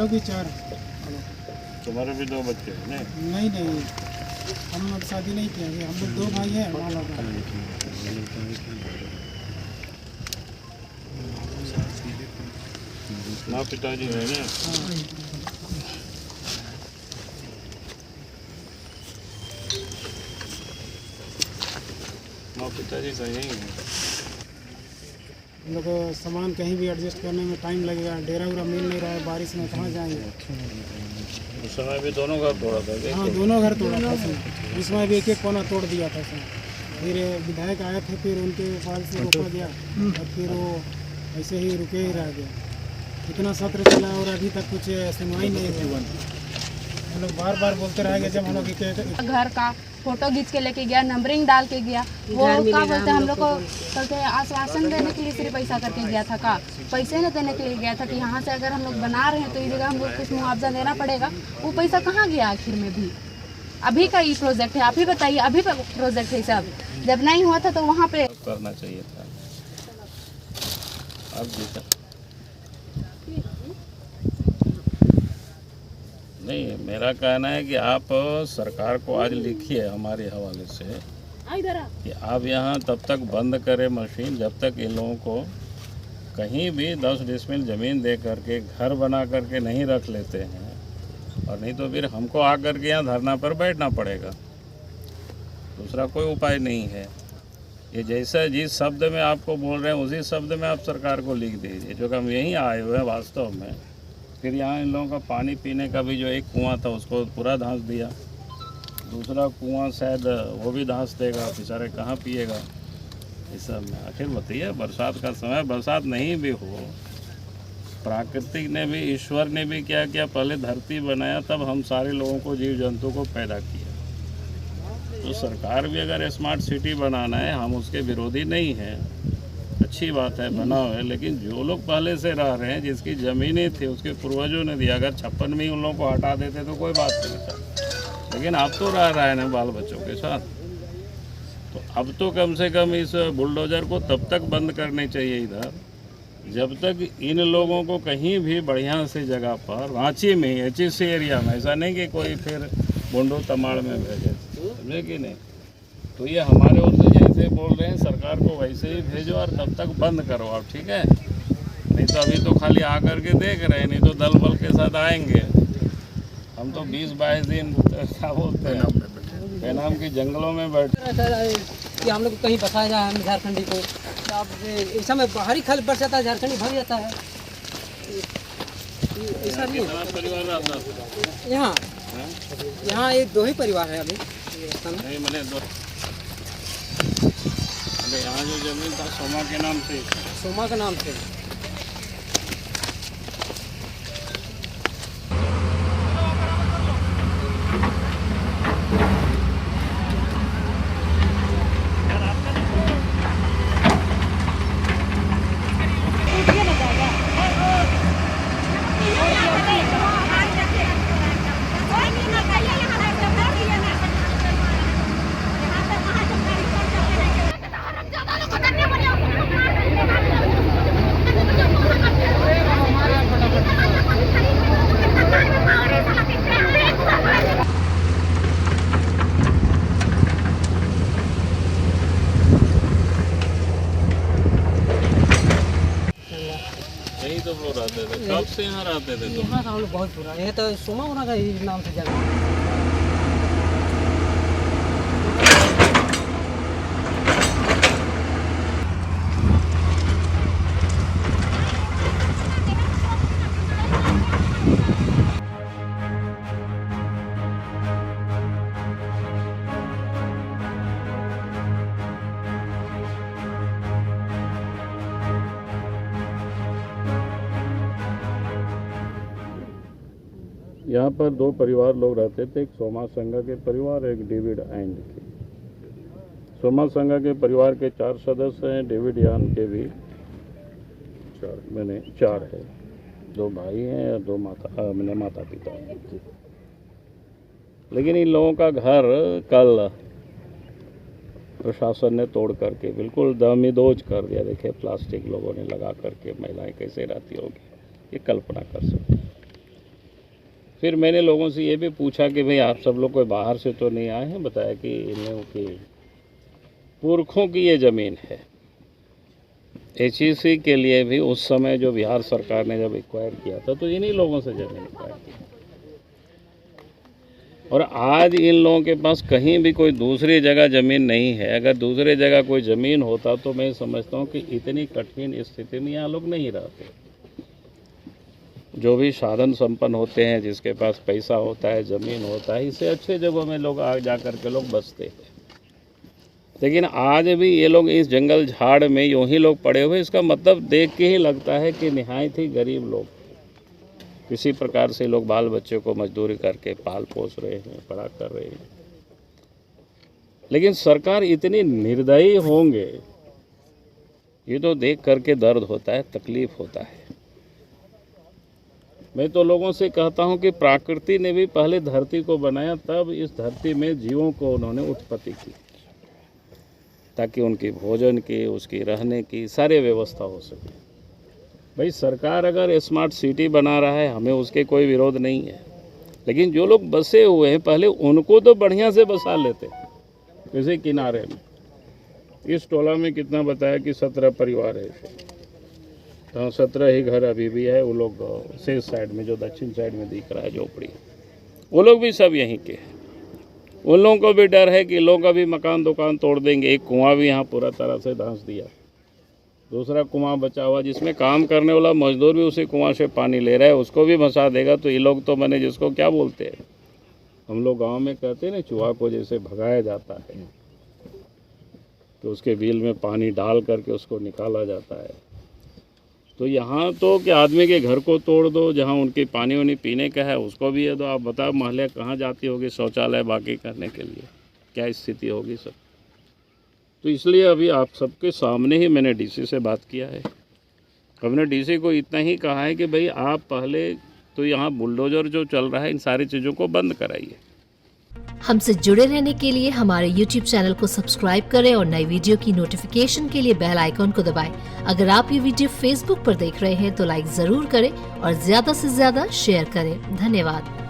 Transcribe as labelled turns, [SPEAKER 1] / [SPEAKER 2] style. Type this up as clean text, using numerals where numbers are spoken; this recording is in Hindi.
[SPEAKER 1] लोग भी 4।
[SPEAKER 2] तुम्हारे भी 2 बच्चे हैं?
[SPEAKER 1] नहीं नहीं, हम लोग शादी नहीं किए अभी, हम लोग 2 भाई हैं। माँ लोग
[SPEAKER 2] माँ पिताजी है ना? माँ पिताजी का यही है।
[SPEAKER 1] हम लोग को सामान कहीं भी एडजस्ट करने में टाइम लगेगा, डेरा उरा मिल नहीं रहा है, बारिश में कहाँ जाएंगे।
[SPEAKER 2] उस समय भी दोनों घर तोड़ा था?
[SPEAKER 1] हाँ, दोनों घर तोड़ा था उसमें। इसमें भी एक एक कोना तोड़ दिया था उसमें। फिर विधायक आए थे, फिर उनके पास से रोका गया और फिर वो ऐसे ही रुके ही रह गया। इतना सत्र चला और अभी तक कुछ सुनवाई नहीं हुई। हम लोग बार बार बोलते रह गए। जब हम लोग
[SPEAKER 3] घर का फोटो खींच के लेके गया, नंबरिंग डाल के गया, वो क्या बोलते हैं हम लोग को कहते हैं आश्वासन देने के लिए सिर्फ पैसा करके गया था। का पैसे न देने के लिए गया था कि यहाँ से अगर हम लोग बना रहे हैं तो इस जगह हम लोग कुछ मुआवजा देना पड़ेगा। वो पैसा कहाँ गया आखिर में भी? अभी का ये प्रोजेक्ट है, आप ही बताइए, अभी का प्रोजेक्ट है सब। जब नहीं हुआ था तो वहाँ पे
[SPEAKER 2] करना चाहिए था। अब नहीं, मेरा कहना है कि आप सरकार को आज लिखिए हमारे हवाले से कि आप यहाँ तब तक बंद करें मशीन जब तक इन लोगों को कहीं भी 10 डिसमिल ज़मीन दे करके घर बना करके नहीं रख लेते हैं, और नहीं तो फिर हमको आकर के यहाँ धरना पर बैठना पड़ेगा। दूसरा कोई उपाय नहीं है। ये जैसा जिस शब्द में आपको बोल रहे हैं उसी शब्द में आप सरकार को लिख दीजिए, जो कि हम यहीं आए हुए हैं वास्तव में। फिर यहाँ इन लोगों का पानी पीने का भी जो एक कुआं था उसको पूरा धंस दिया, दूसरा कुआं शायद वो भी धंस देगा, बेचारे कहाँ पिएगा इस सब में। आखिर बताइए, बरसात का समय, बरसात नहीं भी हो, प्राकृतिक ने भी, ईश्वर ने भी क्या किया, पहले धरती बनाया तब हम सारे लोगों को, जीव जंतु को पैदा किया। तो सरकार भी अगर स्मार्ट सिटी बनाना है, हम उसके विरोधी नहीं हैं, अच्छी बात है, बनाओ है। लेकिन जो लोग पहले से रह रहे हैं, जिसकी ज़मीनें थी उसके पूर्वजों ने दिया, अगर 56 में ही उन लोगों को हटा देते तो कोई बात नहीं था। लेकिन अब तो रह रहा है ना बाल बच्चों के साथ, तो अब तो कम से कम इस बुलडोज़र को तब तक बंद करने चाहिए इधर जब तक इन लोगों को कहीं भी बढ़िया से जगह पर, रांची में ही, HC एरिया में, ऐसा नहीं कि कोई फिर बुंडू तमाड़ में भेजे, समझे कि नहीं। तो ये हमारे ओर से जैसे बोल रहे हैं सरकार को वैसे ही भेजो और तब तक बंद करो आप, ठीक है। नहीं तो अभी तो खाली आकर के देख रहे हैं, नहीं तो दल बल के साथ आएंगे। हम तो 20-22 दिन क्या बोलते हैं बेनाम की जंगलों में बैठे
[SPEAKER 4] कि हम लोग कहीं बसाया जाए, हम झारखंडी को। अब इस समय बाहरी खल बढ़ जाता है, झारखंडी भर जाता है। ऐसा नहीं है।
[SPEAKER 2] परिवार रहता है
[SPEAKER 4] यहाँ एक 2 ही परिवार है अभी।
[SPEAKER 2] नहीं, मैंने 2 यहाँ जो जमीन था सोमा के नाम से,
[SPEAKER 4] सोमा के नाम से।
[SPEAKER 2] यही तो लोग रहते थे, कब से यहाँ रहते थे तुम?
[SPEAKER 4] यहाँ हम लोग बहुत पुराना, ये तो सोमा होना का ही नाम से जगह।
[SPEAKER 2] यहाँ पर 2 परिवार लोग रहते थे, एक सोमा संघा के परिवार, एक डेविड एंड के। सोमा संघा के परिवार के 4 सदस्य हैं, डेविड यान के भी 4 है, 2 भाई हैं और 2 माता पिता हैं। लेकिन इन लोगों का घर कल प्रशासन ने तोड़ करके बिल्कुल दमिदोज कर दिया। देखिए प्लास्टिक लोगों ने लगा करके, महिलाएं कैसे रहती होगी ये कल्पना कर सकते हैं। फिर मैंने लोगों से ये भी पूछा कि भाई आप सब लोग कोई बाहर से तो नहीं आए हैं। बताया कि इन लोगों की पुरखों की ये ज़मीन है। HEC के लिए भी उस समय जो बिहार सरकार ने जब एक्वायर किया था तो इन्हीं लोगों से ज़मीन एक्वायर की। और आज इन लोगों के पास कहीं भी कोई दूसरी जगह ज़मीन नहीं है। अगर दूसरी जगह कोई ज़मीन होता तो मैं समझता हूँ कि इतनी कठिन स्थिति में यहाँ लोग नहीं रहते। जो भी साधन संपन्न होते हैं, जिसके पास पैसा होता है, ज़मीन होता है, इससे अच्छे जगहों में लोग आ जा कर के लोग बसते हैं। लेकिन आज भी ये लोग इस जंगल झाड़ में यूं ही लोग पड़े हुए, इसका मतलब देख के ही लगता है कि निहायत ही गरीब लोग, किसी प्रकार से लोग बाल बच्चों को मजदूरी करके पाल पोस रहे हैं, बड़ा कर रहे हैं। लेकिन सरकार इतनी निर्दयी होंगे, ये तो देख करके दर्द होता है, तकलीफ होता है। मैं तो लोगों से कहता हूं कि प्रकृति ने भी पहले धरती को बनाया, तब इस धरती में जीवों को उन्होंने उत्पत्ति की, ताकि उनकी भोजन की, उसकी रहने की सारी व्यवस्था हो सके। भाई सरकार अगर स्मार्ट सिटी बना रहा है, हमें उसके कोई विरोध नहीं है, लेकिन जो लोग बसे हुए हैं पहले उनको तो बढ़िया से बसा लेते। जैसे किनारे में इस टोला में कितना बताया कि 17 परिवार है, तो 17 ही घर अभी भी है। वो लोग शेष साइड में, जो दक्षिण साइड में दिख रहा है झोपड़ी, वो लोग भी सब यहीं के हैं। उन लोगों को भी डर है कि लोग अभी मकान दुकान तोड़ देंगे। एक कुआं भी यहाँ पूरा तरह से धंस दिया, दूसरा कुआं बचा हुआ जिसमें काम करने वाला मजदूर भी उसी कुआं से पानी ले रहा है, उसको भी भंसा देगा। तो ये लोग तो मैंने जिसको क्या बोलते हैं, हम लोग गांव में कहते हैं ना, चूहा को जैसे भगाया जाता है तो उसके बिल में पानी डाल करके उसको निकाला जाता है। तो यहाँ तो कि आदमी के घर को तोड़ दो, जहाँ उनकी पानी वानी पीने का है उसको भी है। तो आप बताओ महिला कहाँ जाती होगी शौचालय बाकी करने के लिए, क्या स्थिति होगी सब। तो इसलिए अभी आप सबके सामने ही मैंने डीसी से बात किया है। हमने डीसी को इतना ही कहा है कि भाई आप पहले तो यहाँ बुलडोजर जो चल रहा है इन सारी चीज़ों को बंद कराइए।
[SPEAKER 5] हमसे जुड़े रहने के लिए हमारे YouTube चैनल को सब्सक्राइब करें और नई वीडियो की नोटिफिकेशन के लिए बेल आइकॉन को दबाएं। अगर आप ये वीडियो Facebook पर देख रहे हैं तो लाइक जरूर करें और ज्यादा से ज्यादा शेयर करें। धन्यवाद।